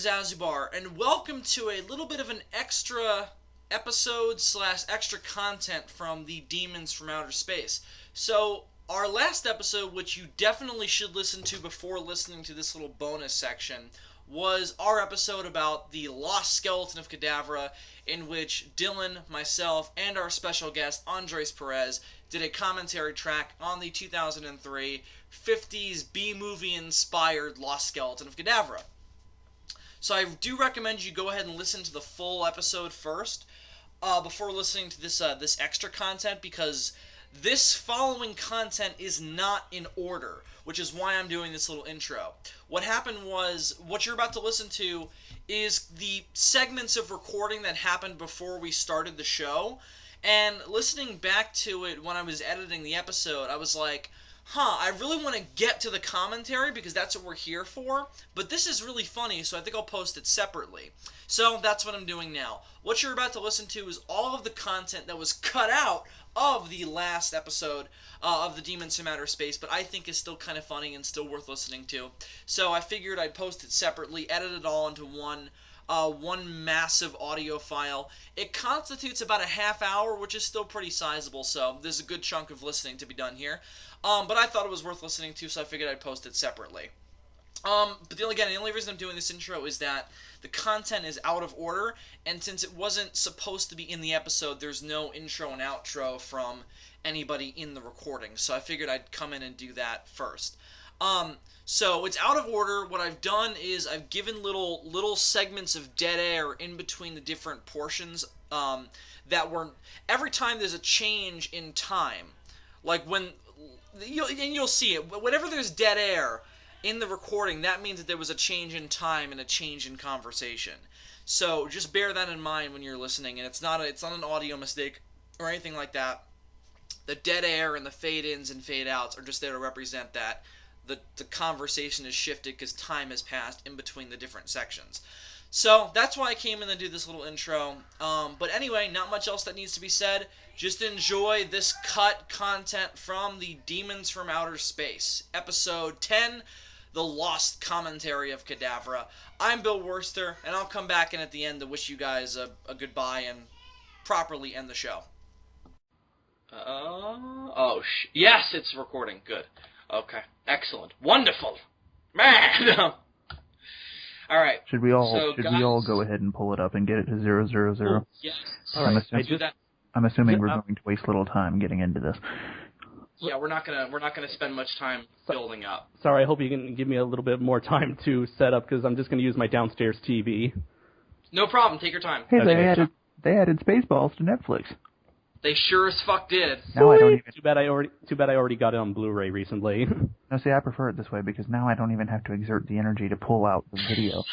Zazubaar, and welcome to a little bit of an extra episode / extra content from the Demons from Outer Space. So, our last episode, which you definitely should listen to before listening to this little bonus section, was our episode about the Lost Skeleton of Cadavra, in which Dylan, myself, and our special guest, Andres Perez, did a commentary track on the 2003 50s B-movie inspired Lost Skeleton of Cadavra. So I do recommend you go ahead and listen to the full episode first, before listening to this extra content, because this following content is not in order, which is why I'm doing this little intro. What happened was, what you're about to listen to is the segments of recording that happened before we started the show, and listening back to it when I was editing the episode, I was like, I really want to get to the commentary because that's what we're here for, but this is really funny, so I think I'll post it separately. So that's what I'm doing now. What you're about to listen to is all of the content that was cut out of the last episode of the Demons from Outer Space, but I think is still kind of funny and still worth listening to. So I figured I'd post it separately, edit it all into one massive audio file. It constitutes about a half hour, which is still pretty sizable, so there's a good chunk of listening to be done here. But I thought it was worth listening to, so I figured I'd post it separately. But the only reason I'm doing this intro is that the content is out of order, and since it wasn't supposed to be in the episode, there's no intro and outro from anybody in the recording, so I figured I'd come in and do that first. So it's out of order. What I've done is I've given little segments of dead air in between the different portions, that were, every time there's a change in time, like when, you'll see it, whenever there's dead air in the recording, that means that there was a change in time and a change in conversation. So just bear that in mind when you're listening, and it's not an audio mistake or anything like that. The dead air and the fade-ins and fade-outs are just there to represent that the conversation is shifted because time has passed in between the different sections. So that's why I came in to do this little intro. But anyway, not much else that needs to be said. Just enjoy this cut content from the Demons from Outer Space, Episode 10, The Lost Commentary of Cadavra. I'm Bill WURSTER, and I'll come back in at the end to wish you guys a goodbye and properly end the show. Yes, it's recording. Good. Okay. Excellent. Wonderful. Man! Alright. Should we all go ahead and pull it up and get it to 000? Oh, yes. Alright. I'm assuming we're Yeah. going to waste little time getting into this. Yeah, we're not gonna spend much time building up. Sorry, I hope you can give me a little bit more time to set up, because I'm just going to use my downstairs TV. No problem. Take your time. Hey, Okay. they added Spaceballs to Netflix. They sure as fuck did. Now I don't even. Too bad I already got it on Blu-ray recently. No, see, I prefer it this way because now I don't even have to exert the energy to pull out the video.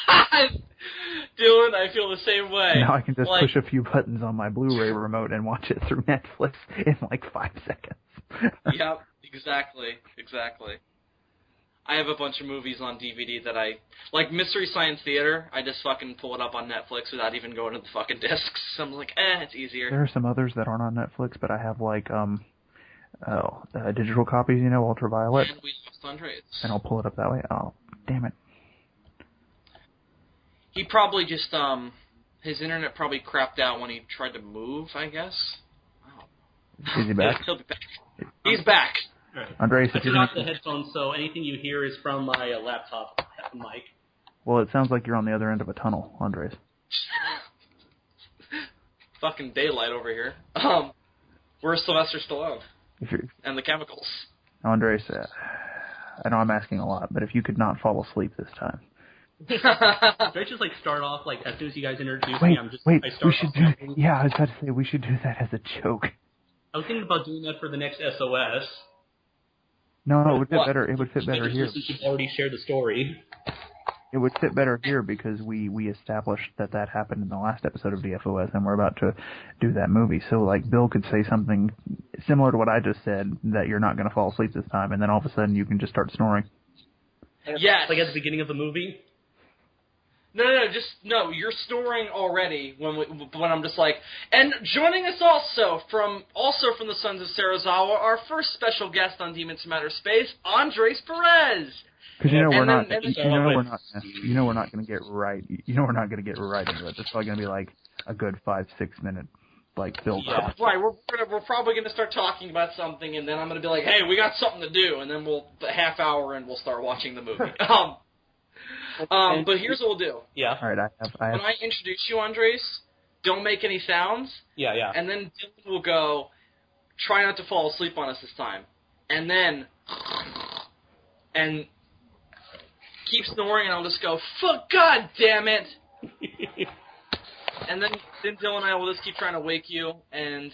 Dylan, I feel the same way. Now I can just push a few buttons on my Blu-ray remote and watch it through Netflix in like 5 seconds. Yep, exactly. I have a bunch of movies on DVD that like Mystery Science Theater, I just fucking pull it up on Netflix without even going to the fucking discs. So I'm like, it's easier. There are some others that aren't on Netflix, but I have like, Digital copies, ultraviolet. And we lost Andres. And I'll pull it up that way. Oh, damn it. He probably just, his internet probably crapped out when he tried to move, I guess. Is he back? He'll be back. He's back. Right. Andres, I took off the headphones, so anything you hear is from my laptop mic. Well, it sounds like you're on the other end of a tunnel, Andres. Fucking daylight over here. Where's Sylvester Stallone? And the chemicals. Andres, I know I'm asking a lot, but if you could not fall asleep this time. Should I just start off as soon as you guys introduce me? We should do. Yeah, I was about to say we should do that as a joke. I was thinking about doing that for the next SOS. No, it would fit better. It would fit better here. Since you've already shared the story. It would fit better here because we established that happened in the last episode of DFOS, and we're about to do that movie. So, Bill could say something similar to what I just said, that you're not going to fall asleep this time, and then all of a sudden you can just start snoring. Yes. Like at the beginning of the movie? No, you're snoring already when I'm just like, and joining us also from the Sons of Serizawa, our first special guest on Demons from Outer Space, Andres Perez. Because we're not going to get right. We're not going to get right into it. It's probably going to be a good 5-6 minute build up. Yeah, right. We're probably going to start talking about something, and then I'm going to be like, hey, we got something to do, and then half hour and we'll start watching the movie. But here's what we'll do. Yeah. All right. When I introduce you, Andres, don't make any sounds. Yeah. And then Dylan will go, try not to fall asleep on us this time, and then keep snoring, and I'll just go, fuck, God damn it! And then Dylan and I will just keep trying to wake you, and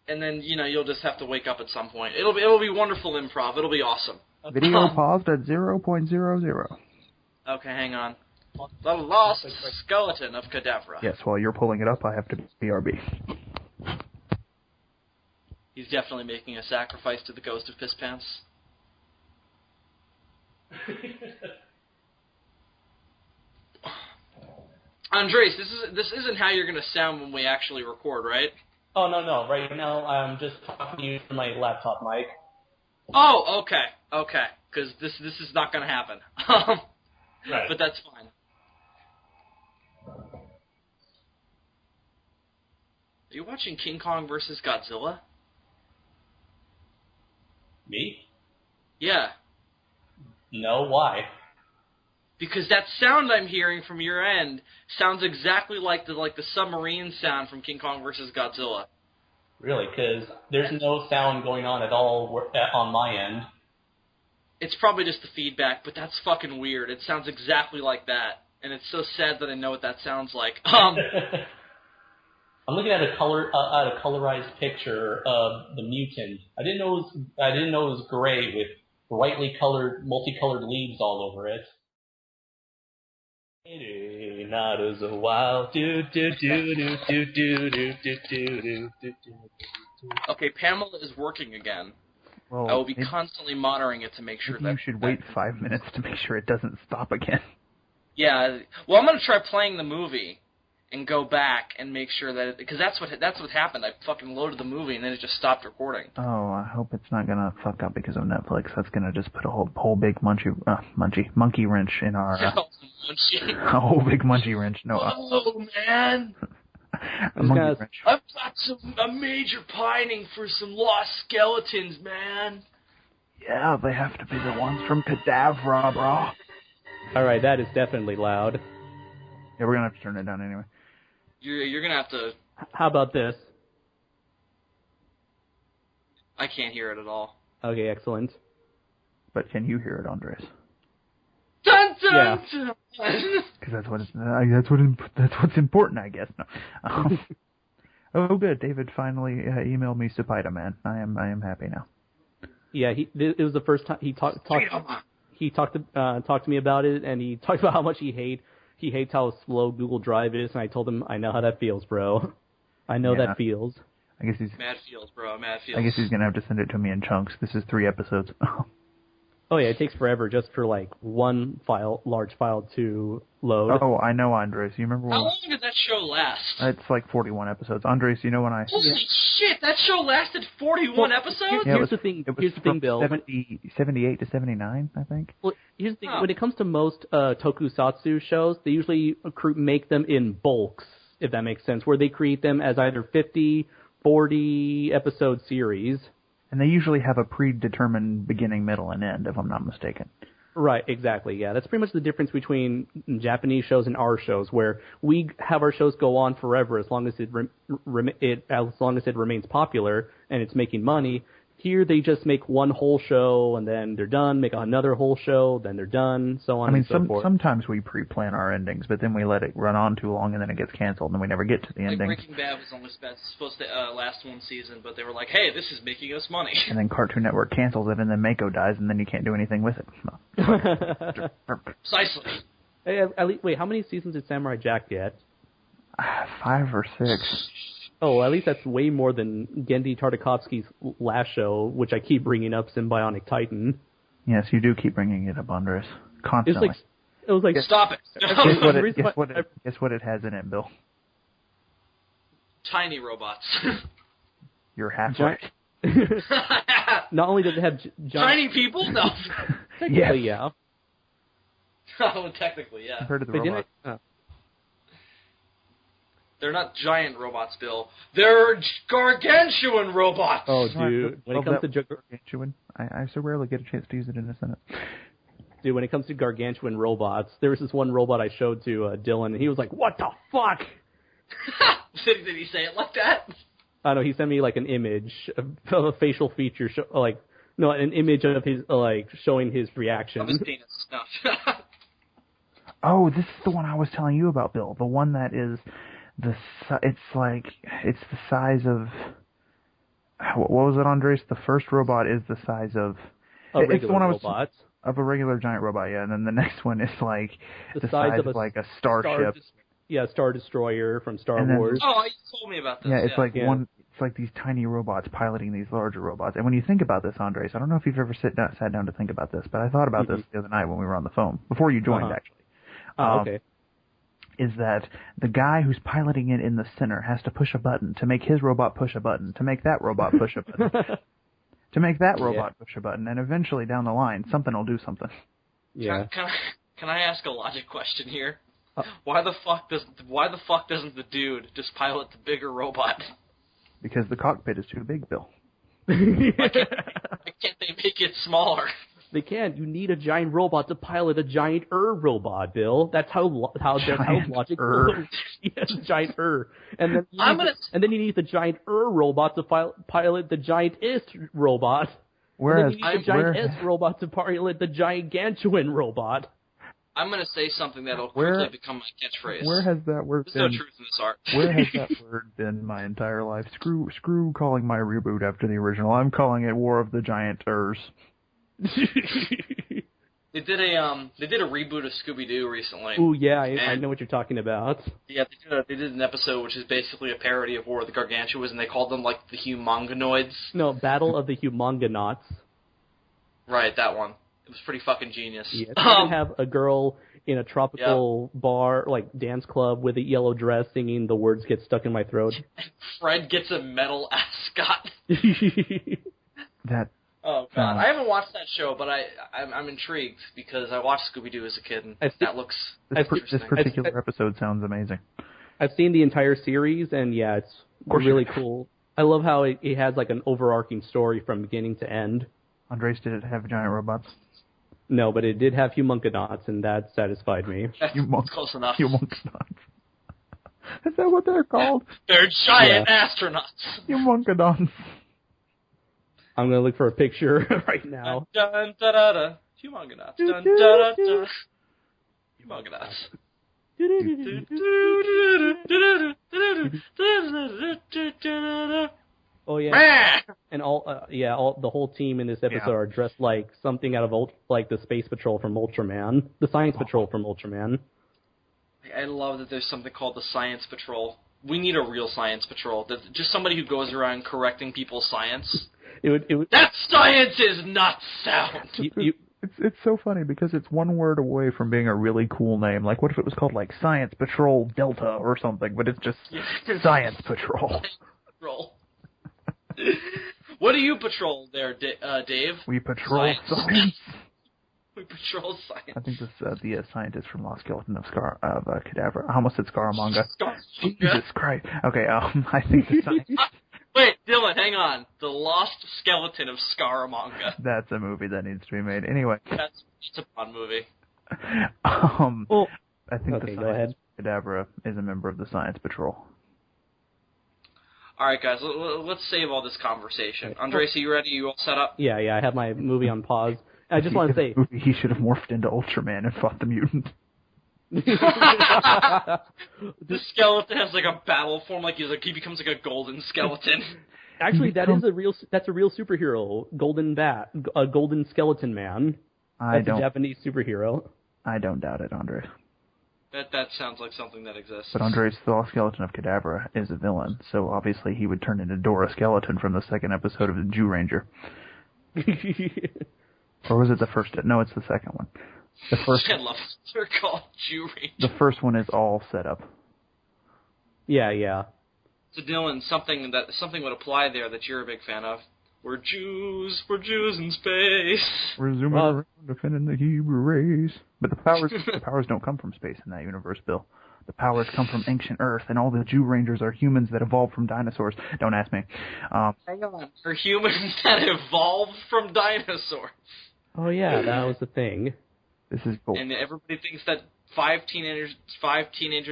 then, you'll just have to wake up at some point. It'll be wonderful improv. It'll be awesome. Video paused at 0.00. Okay, hang on. The lost skeleton of Cadavra. Yes, while you're pulling it up, I have to BRB. He's definitely making a sacrifice to the ghost of Piss Pants. Andres, this isn't how you're gonna sound when we actually record, right? Oh, no. Right now, I'm just talking to you through my laptop mic. Oh, okay. Because this is not gonna happen. Right. But that's fine. Are you watching King Kong vs. Godzilla? Me? Yeah. No, why? Because that sound I'm hearing from your end sounds exactly like the submarine sound from King Kong vs. Godzilla. Really? Because there's no sound going on at all on my end. It's probably just the feedback, but that's fucking weird. It sounds exactly like that, and it's so sad that I know what that sounds like. I'm looking at a colorized picture of the mutant. I didn't know it was gray with brightly colored, multicolored leaves all over it. Not as a wild Okay, Pamela is working again. Well, I will be constantly monitoring it to make sure that... You should wait 5 minutes to make sure it doesn't stop again. Yeah, well, I'm going to try playing the movie and go back and make sure that... Because that's what happened. I fucking loaded the movie and then it just stopped recording. Oh, I hope it's not going to fuck up because of Netflix. That's going to just put a whole big monkey wrench in our... a whole big monkey wrench. No. Oh, man! Monkey wrench. I've got a major pining for some lost skeletons, man. Yeah, they have to be the ones from Cadavra, bro. Alright, that is definitely loud. Yeah, we're going to have to turn it down anyway. You're going to have to... How about this? I can't hear it at all. Okay, excellent. But can you hear it, Andres? Dun, dun, Yeah. dun. Because that's what's important, I guess. No. Oh, good. David finally emailed me Spider Man. I am happy now. Yeah, it was the first time he talked to me about it, and he talked about how much he hates how slow Google Drive is, and I told him, I know how that feels, bro. I know that feels. I guess he's Mad feels, bro. Mad feels. I guess he's gonna have to send it to me in chunks. This is 3 episodes. Oh yeah, it takes forever just for like one large file to load. Oh, I know, Andres. You remember when? How long did that show last? It's like 41 episodes. Andres, you know when I? Holy shit! That show lasted 41 episodes. Here's the thing. Here's the thing, Bill. 78 to 79, I think. Well, here's the thing. When it comes to most tokusatsu shows, they usually make them in bulks, if that makes sense, where they create them as either 50, 40 episode series. And they usually have a predetermined beginning, middle, and end, if I'm not mistaken. Right, exactly, yeah. That's pretty much the difference between Japanese shows and our shows, where we have our shows go on forever as long as it remains popular and it's making money. Here they just make one whole show and then they're done, make another whole show, then they're done, so on and so forth. Sometimes we pre-plan our endings, but then we let it run on too long and then it gets canceled and we never get to the ending. Breaking Bad was only supposed to last one season, but they were like, hey, this is making us money. And then Cartoon Network cancels it and then Mako dies and then you can't do anything with it. Precisely. Hey, wait, how many seasons did Samurai Jack get? 5 or 6. Oh, at least that's way more than Gendy Tartakovsky's last show, which I keep bringing up, Symbionic Titan. Yes, you do keep bringing it up, Andres. Constantly. It was like stop it. Guess what it has in it, Bill? Tiny robots. You're half right. Not only does it have tiny people? No. Technically, yeah. Oh, technically, yeah. Compared to the robots. They're not giant robots, Bill. They're gargantuan robots! Oh, dude. When it comes to gargantuan, I so rarely get a chance to use it in a sentence. Dude, when it comes to gargantuan robots, there was this one robot I showed to Dylan, and he was like, what the fuck? Did he say it like that? I know, he sent me like an image of a facial feature, an image of his, showing his reaction. Of his penis. No. Oh, this is the one I was telling you about, Bill. The one that is... it's the size of, what was it, Andres? The first robot is the size of a regular robot. Of a regular giant robot, yeah. And then the next one is like the size of like a starship. Star Destroyer from Star Wars. Oh, you told me about this. Yeah, it's like these tiny robots piloting these larger robots. And when you think about this, Andres, I don't know if you've ever sat down to think about this, but I thought about this the other night when we were on the phone before you joined, actually. Okay. Is that the guy who's piloting it in the center has to push a button to make his robot push a button, to make that robot push a button, to make that robot push a button, and eventually down the line, something will do something. Yeah. Can I ask a logic question here? Why the fuck doesn't the dude just pilot the bigger robot? Because the cockpit is too big, Bill. Why can't they make it smaller? They can. You need a giant robot to pilot a giant robot, Bill. That's how logic works. Yes, giant And then you need the giant robot to pilot the giant-ist robot. Whereas and then you need the giant-ist robot to pilot the gigantuan robot. I'm going to say something that'll quickly become my catchphrase. Where has that word been? There's no truth in this art. Where has that word been my entire life? Screw calling my reboot after the original. I'm calling it War of the Giant-ers. They did a reboot of Scooby-Doo recently. Oh yeah, I know what you're talking about. Yeah, they did an episode which is basically a parody of War of the Gargantuas, and they called them like the Humonganoids. No, Battle of the Humongonauts. Right, that one. It was pretty fucking genius. Yeah, they have a girl in a tropical bar, like dance club, with a yellow dress, singing "The Words Get Stuck in My Throat." And Fred gets a metal ascot. That. Oh god, I haven't watched that show, but I'm intrigued because I watched Scooby-Doo as a kid, and that looks. This particular episode sounds amazing. I've seen the entire series, and yeah, it's really cool. I love how it has like an overarching story from beginning to end. Andres, did it have giant robots? No, but it did have humongonauts, and that satisfied me. That's close enough. Humongonauts. Is that what they're called? They're giant astronauts. Humongonauts. I'm going to look for a picture right now. Dun, dun, dun, dun. Humongonauts. Dun, dun, dun, dun. Humongonauts. Oh yeah, and the whole team in this episode are dressed like something out of like the Space Patrol from Ultraman, the Science Patrol from Ultraman. I love that there's something called the Science Patrol. We need a real Science Patrol. Just somebody who goes around correcting people's science. It would, that science is not sound. It's so funny because it's one word away from being a really cool name. Like, what if it was called, like, Science Patrol Delta or something, but it's just Science Patrol. What do you patrol there, Dave? We patrol science. We patrol science. I think this the scientist from Lost Skeleton of Cadavra. I almost said Scaramanga. Jesus Christ. Okay, I think the scientist... Wait, Dylan, hang on. The Lost Skeleton of Scaramanga. That's a movie that needs to be made. Anyway. That's a fun movie. I think the scientist Cadavra is a member of the Science Patrol. All right, guys, let's save all this conversation. Andres, are you ready? You all set up? Yeah, I have my movie on pause. I just want to say... He should have morphed into Ultraman and fought the mutant. The skeleton has like a battle form, he becomes like a golden skeleton. Actually, that's a real superhero, a golden skeleton man. That's a Japanese superhero. I don't doubt it, Andre. That sounds like something that exists. But Andres, the Lost Skeleton of Cadavra is a villain, so obviously he would turn into Dora Skeleton from the second episode of the Jew Ranger. Or was it the first? No, it's the second one. The first. I love they're called Jew Ranger. The first one is all set up. Yeah. So Dylan, something would apply there that you're a big fan of. We're Jews in space. We're zooming around defending the Hebrew race. But the powers don't come from space in that universe, Bill. The powers come from ancient Earth, and all the Jew Rangers are humans that evolved from dinosaurs. Don't ask me. Hang on. They're humans that evolved from dinosaurs. Oh yeah, that was the thing. This is cool. And everybody thinks that five teenagers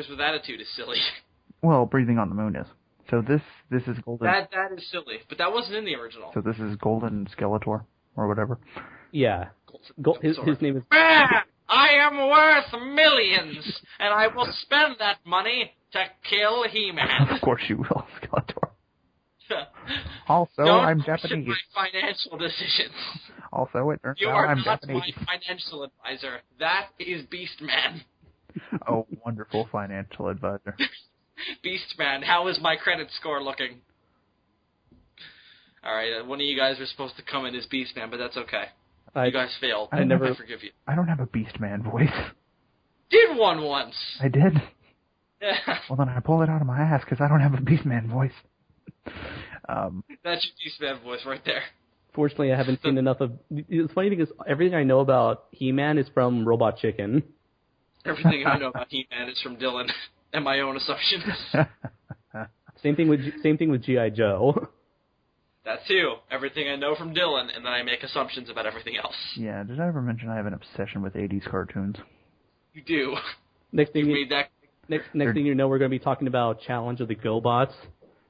with attitude is silly. Well, breathing on the moon is. So this is Golden... That is silly, but that wasn't in the original. So this is Golden Skeletor, or whatever. Yeah. His name is... I am worth millions, and I will spend that money to kill He-Man. Of course you will, Skeletor. Also, I'm Japanese. My financial decisions. Also, it turns you out are I'm not Japanese. my financial advisor. That is Beastman. Oh, wonderful financial advisor. Beastman, how is my credit score looking? All right, one of you guys are supposed to come in as Beastman, but that's okay. You guys failed. I forgive you. I don't have a Beastman voice. Did one once. I did. Yeah. Well, then I pulled it out of my ass because I don't have a Beastman voice. That's your Beastman voice right there. Fortunately, I haven't seen enough of... The funny thing is, everything I know about He-Man is from Robot Chicken. Everything I know about He-Man is from Dylan and my own assumptions. Same thing with G.I. Joe. That too. Everything I know from Dylan, and then I make assumptions about everything else. Yeah, did I ever mention I have an obsession with 80s cartoons? You do. Next thing you know, we're going to be talking about Challenge of the GoBots.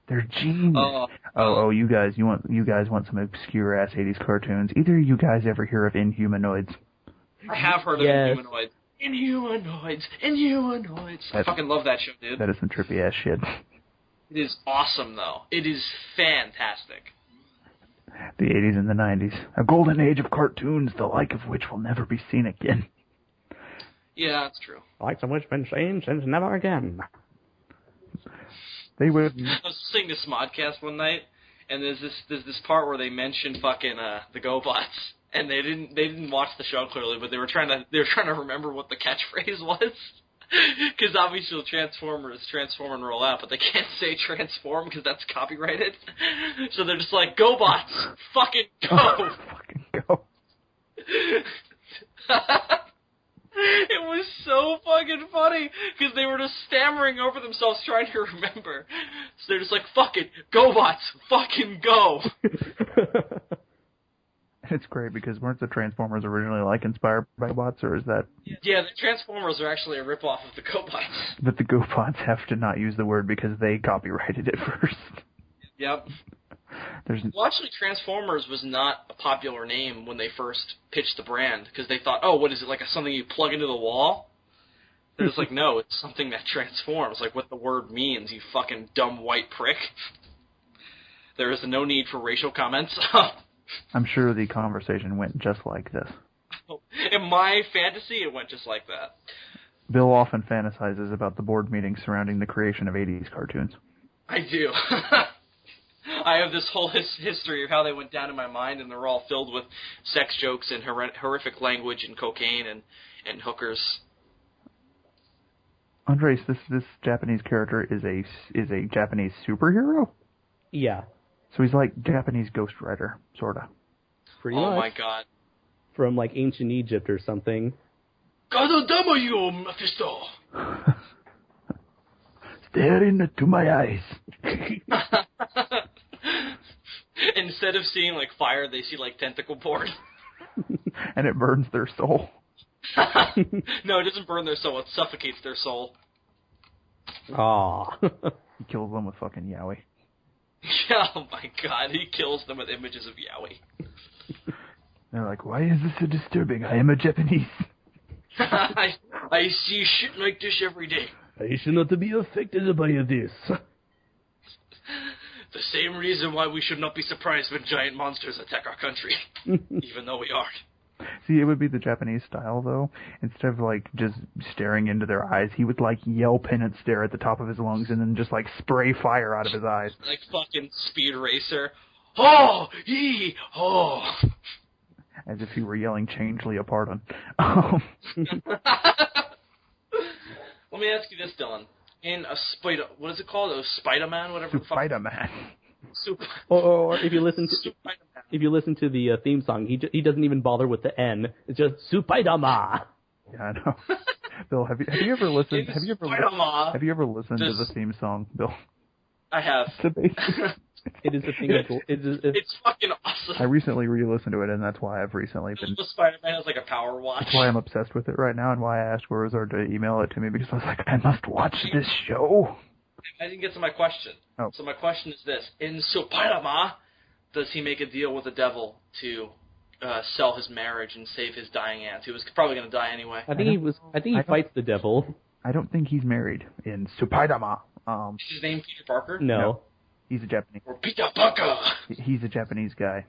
They're genius. You guys want some obscure ass 80s cartoons? Either you guys ever hear of Inhumanoids? I have heard of Inhumanoids. Inhumanoids. I fucking love that show, dude. That is some trippy ass shit. It is awesome, though. It is fantastic. The 80s and the 90s. A golden age of cartoons, the like of which will never be seen again. Yeah, that's true. Like some which been seen since never again. They would. I was listening to Smodcast one night, and there's this part where they mention fucking the GoBots, and they didn't watch the show clearly, but they were trying to remember what the catchphrase was, because obviously Transform and roll out, but they can't say transform because that's copyrighted, so they're just like GoBots, fucking go, fucking go. It was so fucking funny, because they were just stammering over themselves trying to remember. So they're just like, fuck it, GoBots, fucking go! It's great, because weren't the Transformers originally, inspired by bots, or is that... Yeah, the Transformers are actually a ripoff of the GoBots. But the GoBots have to not use the word because they copyrighted it first. Yep. Well, actually, Transformers was not a popular name when they first pitched the brand, because they thought, oh, what is it, something you plug into the wall? They're just like, no, it's something that transforms, like what the word means, you fucking dumb white prick. There is no need for racial comments. I'm sure the conversation went just like this. In my fantasy, it went just like that. Bill often fantasizes about the board meetings surrounding the creation of 80s cartoons. I do. I have this whole history of how they went down in my mind, and they're all filled with sex jokes and horrific language and cocaine and hookers. Andres, this Japanese character is a Japanese superhero? Yeah. So he's like Japanese Ghost Rider, sorta. Pretty much. Oh my god. From like ancient Egypt or something. Gadodamayo, Mephisto! Stare into my eyes. Instead of seeing like fire, they see like tentacle porn. And it burns their soul. No, it doesn't burn their soul, it suffocates their soul. Aw. He kills them with fucking yaoi. Yeah, oh my god, he kills them with images of yaoi. They're like, why is this so disturbing? I am a Japanese. I see shit like this every day. I should not be affected by this. The same reason why we should not be surprised when giant monsters attack our country. Even though we aren't. See, it would be the Japanese style, though. Instead of, like, just staring into their eyes, he would, like, yell penance stare at the top of his lungs and then just, like, spray fire out of his eyes. Like fucking Speed Racer. Oh! Yee! Oh! As if he were yelling Changely a pardon. Let me ask you this, Dylan. In a Spider... What is it called? A Spider-Man? Whatever the fuck. Spider-Man. Super... Or if you listen to the theme song, he doesn't even bother with the N. It's just Supaidama. Yeah, I know. Bill, have you ever listened? Have you ever listened to the theme song, Bill? I have. It's amazing. It is a thing of... It's fucking awesome. I recently re-listened to it, and that's why I've recently been... Spider-Man has like a power watch. That's why I'm obsessed with it right now, and why I asked Wurzar to email it to me, because I was like, I must watch this show. I didn't get to my question. Oh. So my question is this. In Spider-Man, does he make a deal with the devil to sell his marriage and save his dying aunt, who was probably going to die anyway? I think he fights the devil. I don't think he's married in Spider-Man. Is his name Peter Parker? No. He's a Japanese. Or Peter Parker. He's a Japanese guy.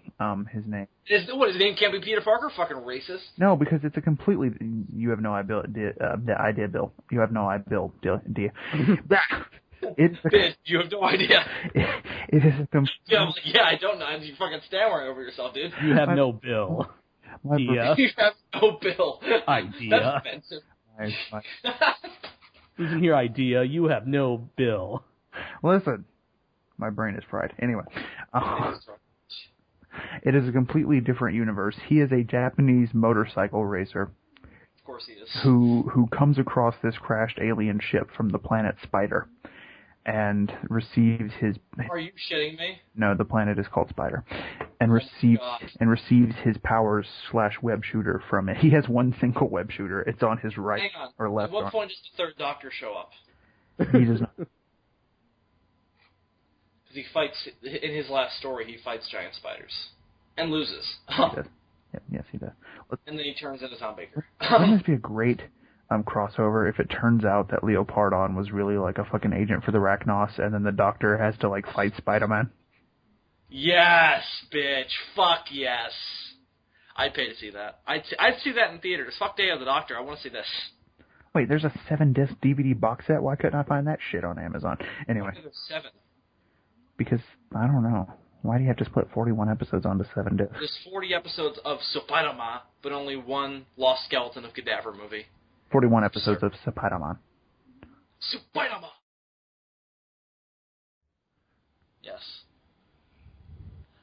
His name. His name can't be Peter Parker? Fucking racist. No, because it's a completely. You have no idea, Bill. You have no idea, Bill. You have no idea. It is a complete. Yeah, I don't know. You fucking stammering over yourself, dude. You have no bill. You have no bill. Idea. That's offensive. Listen here, idea. You have no bill. Listen. My brain is fried. Anyway. It is a completely different universe. He is a Japanese motorcycle racer. Of course he is. Who comes across this crashed alien ship from the planet Spider and receives his... Are you shitting me? No, the planet is called Spider. And receives his powers / web shooter from it. He has one single web shooter. It's on his right Hang on. or left At what arm. point does the third Doctor show up? He does not. He fights, in his last story, he fights giant spiders. And loses. He does. Yes, he does. And then he turns into Tom Baker. That must be a great crossover if it turns out that Leopardon was really like a fucking agent for the Rachnos, and then the Doctor has to like fight Spider-Man. Yes, bitch. Fuck yes. I'd pay to see that. I'd see that in theaters. Fuck Day of the Doctor. I want to see this. Wait, there's a 7-disc DVD box set? Why couldn't I find that shit on Amazon? Anyway. There's 7. Because, I don't know. Why do you have to split 41 episodes onto 7 discs? There's 40 episodes of Spider-Man, but only one Lost Skeleton of Cadaver movie. 41 episodes of Spider-Man. Spider-Man! Yes.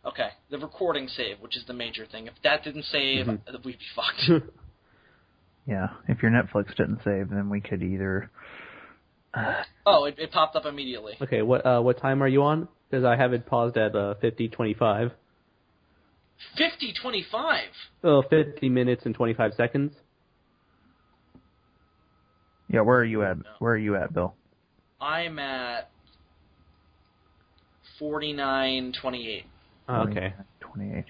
Okay, the recording saved, which is the major thing. If that didn't save, we'd be fucked. Yeah, if your Netflix didn't save, then we could either... Oh, it popped up immediately. Okay, what time are you on? Because I have it paused at 50:25. 50:25? Oh, 50 minutes and 25 seconds. Yeah, where are you at? Where are you at, Bill? I'm at 49:28. Okay. 28.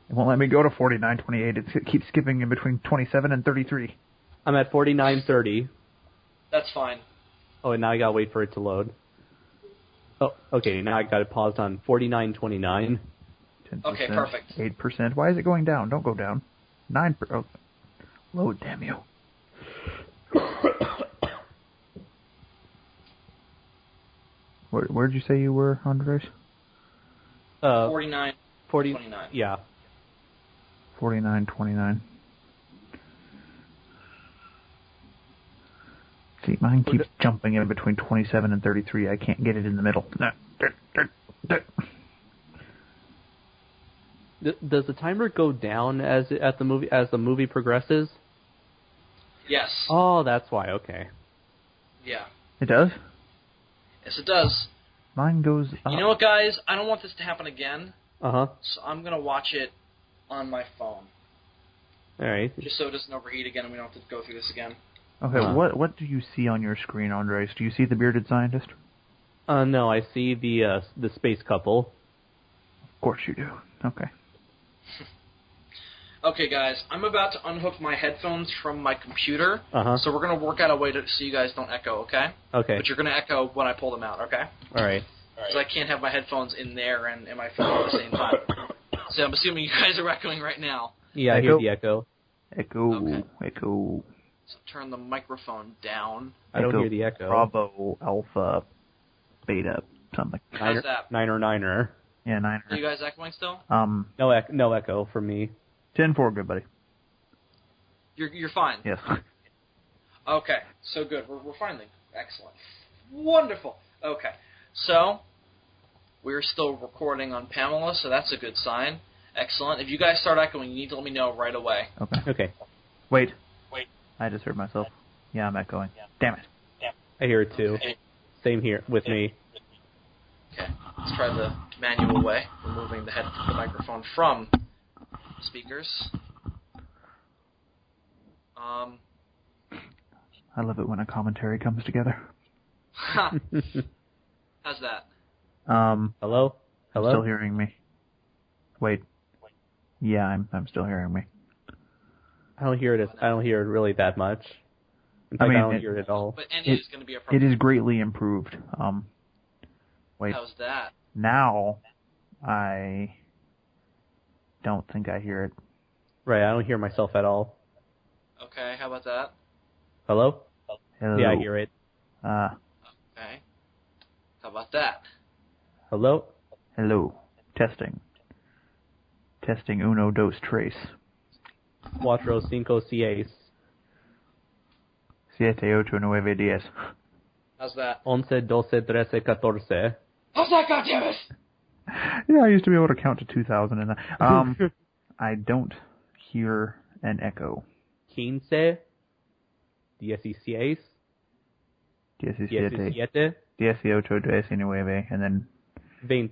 It won't let me go to 49:28. It keeps skipping in between 27 and 33. I'm at 49:30. That's fine. Oh, and now I gotta wait for it to load. Oh, okay, now I got it paused on 49:29. 10%, okay, perfect. 8%. Why is it going down? Don't go down. 9%. Oh. Load, damn you. Where'd you say you were, Andres? 49. 40. 29. Yeah. 49-29. See, mine keeps jumping in between 27 and 33. I can't get it in the middle. Does the timer go down as the movie progresses? Yes. Oh, that's why. Okay. Yeah. It does? Yes, it does. Mine goes up. You know what, guys? I don't want this to happen again. Uh-huh. So I'm going to watch it on my phone. All right. Just so it doesn't overheat again and we don't have to go through this again. Okay, what do you see on your screen, Andres? Do you see the bearded scientist? No, I see the space couple. Of course you do. Okay. Okay, guys, I'm about to unhook my headphones from my computer. Uh-huh. So we're going to work out a way so you guys don't echo, okay? Okay. But you're going to echo when I pull them out, okay? All right. Because I can't have my headphones in there and my phone at the same time. So I'm assuming you guys are echoing right now. Yeah, I hear the echo. Echo. Okay. Echo. So turn the microphone down. I don't hear the echo. Bravo, Alpha, Beta, something. How's that? Niner. Yeah, Niner. Are you guys echoing still? No echo from me. 10-4, good buddy. You're fine. Yes. Okay, so good. We're finally excellent. Wonderful. Okay, so we're still recording on Pamela, so that's a good sign. Excellent. If you guys start echoing, you need to let me know right away. Okay. Wait. I just heard myself. Yeah, I'm echoing. Damn it. I hear it too. Okay. Same here with me. Okay, let's try the manual way, removing the microphone from speakers. I love it when a commentary comes together. How's that? Hello? Still hearing me. Wait. Yeah, I'm still hearing me. I don't hear it really that much. In fact, I don't hear it at all. But any is going to be a problem. It is greatly improved. Wait. How's that? Now, I don't think I hear it. Right, I don't hear myself at all. Okay, how about that? Hello? Hello. Yeah, I hear it. Okay. How about that? Hello? Hello. Testing. Testing uno, dos, tres. Cuatro, cinco, seis. 7, 8, 9, 10. How's that? 11, 12, 13, 14. How's that, goddammit? Yeah, I used to be able to count to 2,000 in that. I don't hear an echo. 15, 16, 17, 17, 18, 19, and then 20.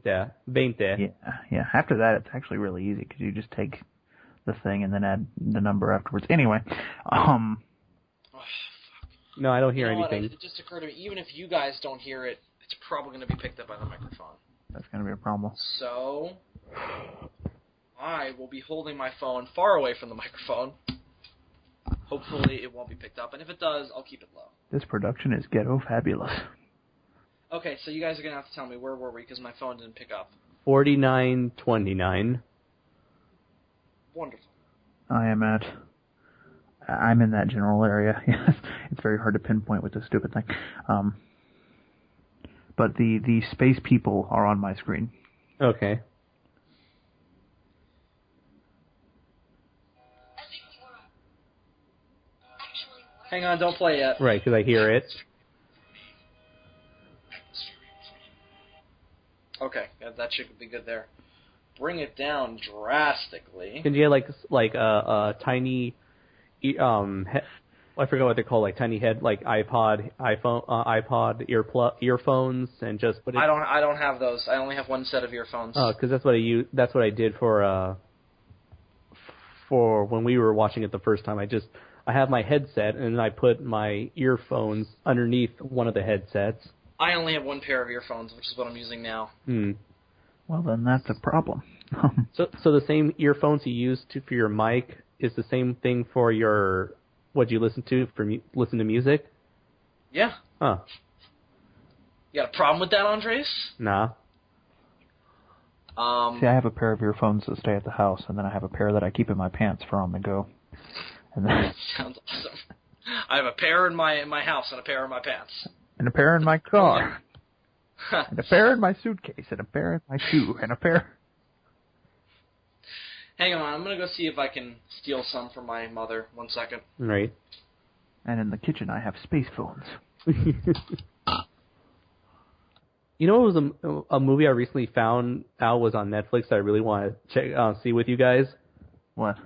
Yeah. After that, it's actually really easy because you just take the thing and then add the number afterwards. Anyway, No, I don't hear You know what? anything. It just occurred to me, even if you guys don't hear it, it's probably going to be picked up by the microphone. that's going to be a problem. So, I will be holding my phone far away from the microphone. Hopefully it won't be picked up, and if it does, I'll keep it low. This production is ghetto fabulous. Okay, so you guys are going to have to tell me where were we, because my phone didn't pick up. 49, 29. Wonderful. I'm in that general area. Yes, it's very hard to pinpoint with this stupid thing. But the space people are on my screen. Okay. Hang on, don't play yet. Right, because I hear it. Okay, that should be good there. Bring it down drastically. Can you get a tiny, I forgot what they're called, like tiny head, like iPod earphones, and just put it. I don't have those. I only have one set of earphones. Oh, because that's what I use. That's what I did for when we were watching it the first time. I have my headset and I put my earphones underneath one of the headsets. I only have one pair of earphones, which is what I'm using now. Well, then that's a problem. So the same earphones you use for your mic is the same thing for your what you listen to listen to music? Yeah. Huh. You got a problem with that, Andres? Nah. See, I have a pair of earphones that stay at the house, and then I have a pair that I keep in my pants for on the go. And then Sounds awesome. I have a pair in my house and a pair in my pants. and a pair in my car. And a pair in my suitcase, and a pair in my shoe, and a pair... Hang on, I'm going to go see if I can steal some from my mother. 1 second. Right. And in the kitchen I have space phones. You know, it was a movie I recently found out was on Netflix that I really want to see with you guys. What?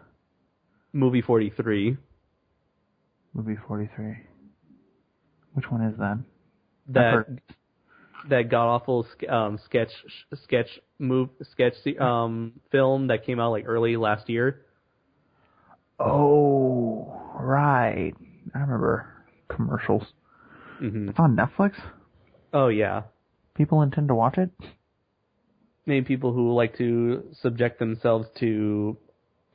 Movie 43. Movie 43. Which one is that? That god awful sketch film that came out like early last year. Oh, right. I remember commercials. Mm-hmm. It's on Netflix? Oh yeah. People intend to watch it? Maybe people who like to subject themselves to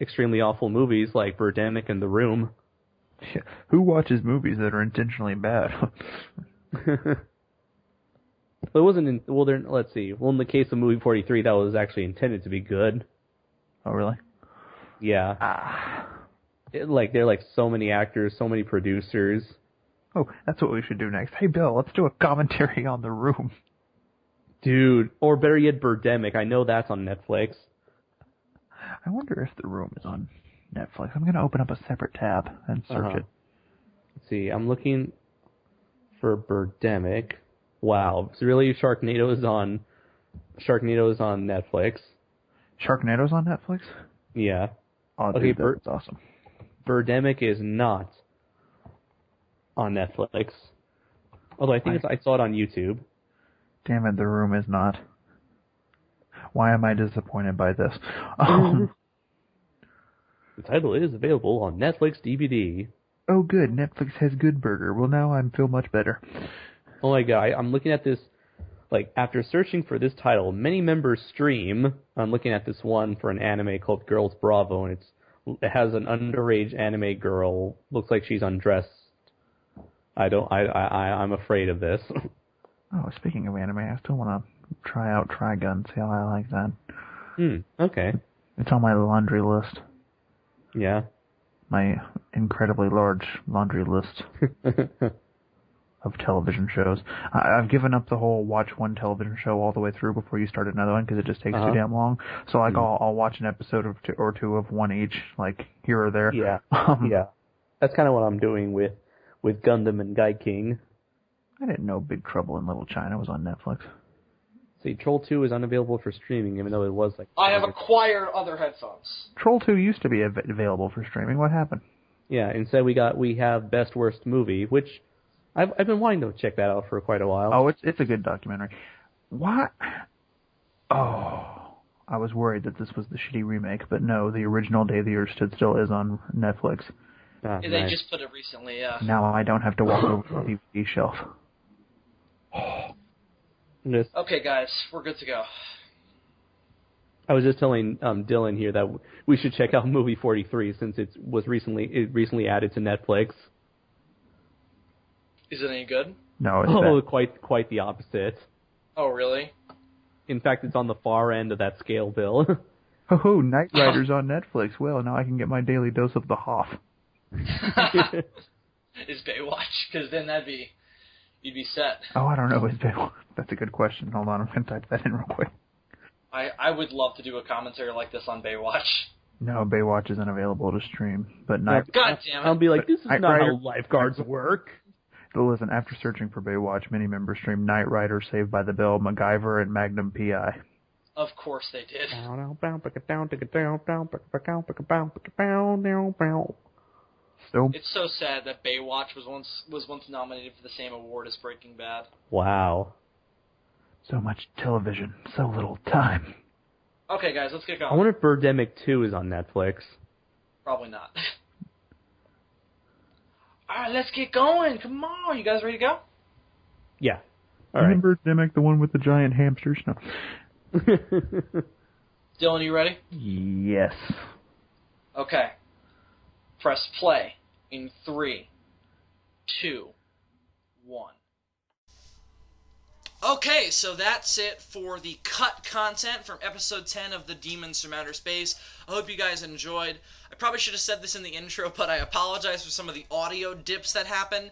extremely awful movies like Birdemic and The Room. Yeah. Who watches movies that are intentionally bad? It wasn't. Let's see. Well, in the case of movie 43, that was actually intended to be good. Oh, really? Yeah. There are like so many actors, so many producers. Oh, that's what we should do next. Hey, Bill, let's do a commentary on The Room. Dude, or better yet, Birdemic. I know that's on Netflix. I wonder if The Room is on Netflix. I'm going to open up a separate tab and search it. Let's see. I'm looking for Birdemic. Wow. So really, Sharknado is on Netflix. Sharknado's on Netflix? Yeah. Oh, dude, that's awesome. Birdemic is not on Netflix. Although I think I saw it on YouTube. Damn it, The Room is not. Why am I disappointed by this? The title is available on Netflix DVD. Oh, good. Netflix has Good Burger. Well, now I feel much better. Oh my god, I'm looking at this, like, after searching for this title, Many Members Stream, I'm looking at this one for an anime called Girls Bravo, and it has an underage anime girl, looks like she's undressed. I'm afraid of this. Oh, speaking of anime, I still want to try out Trigun, see how I like that. Okay. It's on my laundry list. Yeah. My incredibly large laundry list of television shows. I've given up the whole watch one television show all the way through before you start another one because it just takes too damn long. So like I'll watch an episode or two of one each, like here or there. Yeah. Yeah. That's kind of what I'm doing with Gundam and Guy King. I didn't know Big Trouble in Little China was on Netflix. See, Troll 2 is unavailable for streaming, even though it was like... I have acquired other headphones. Troll 2 used to be available for streaming. What happened? Yeah, instead we have Best Worst Movie, which I've been wanting to check that out for quite a while. Oh, it's a good documentary. What? Oh, I was worried that this was the shitty remake, but no, the original Day the Earth Stood Still is on Netflix. Yeah, they just put it recently, yeah. Now I don't have to walk over to the DVD shelf. Okay, guys, we're good to go. I was just telling Dylan here that we should check out movie 43 since it recently added to Netflix. Is it any good? No, it's bad. quite the opposite. Oh, really? In fact, it's on the far end of that scale, Bill. Oh, Knight Rider's on Netflix. Well, now I can get my daily dose of the Hoff. Is Baywatch? Because then you'd be set. Oh, I don't know. Is Baywatch? That's a good question. Hold on, I'm going to type that in real quick. I would love to do a commentary like this on Baywatch. No, Baywatch isn't available to stream. But God damn it. I'll be like, this is not how lifeguards work. Listen, after searching for Baywatch, many members streamed Knight Rider, Saved by the Bell, MacGyver, and Magnum P.I. Of course they did. So, it's so sad that Baywatch was once nominated for the same award as Breaking Bad. Wow. So much television, so little time. Okay, guys, let's get going. I wonder if Birdemic 2 is on Netflix. Probably not. Alright, let's get going. Come on, you guys ready to go? Yeah. All right. Remember Birdemic, the one with the giant hamsters? No. Dylan, you ready? Yes. Okay. Press play in 3, 2, 1. Okay, so that's it for the cut content from episode 10 of the Demons from Outer Space. I hope you guys enjoyed. I probably should have said this in the intro, but I apologize for some of the audio dips that happened.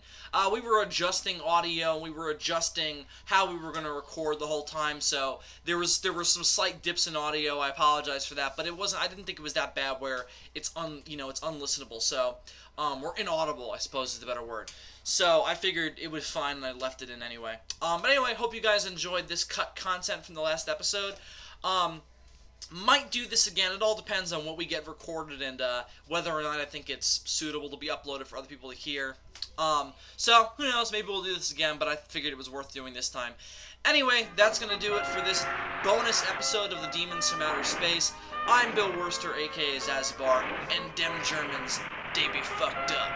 We were adjusting audio, we were adjusting how we were going to record the whole time, so there were some slight dips in audio. I apologize for that, but I didn't think it was that bad where it's unlistenable. So or inaudible, I suppose is the better word. So I figured it was fine, and I left it in anyway. But anyway, hope you guys enjoyed this cut content from the last episode. Might do this again. It all depends on what we get recorded and whether or not I think it's suitable to be uploaded for other people to hear. So, who knows, maybe we'll do this again, but I figured it was worth doing this time. Anyway, that's going to do it for this bonus episode of the Demons from Outer Space. I'm Bill Wurster, a.k.a. Zazubaar, and dem Germans, they be fucked up.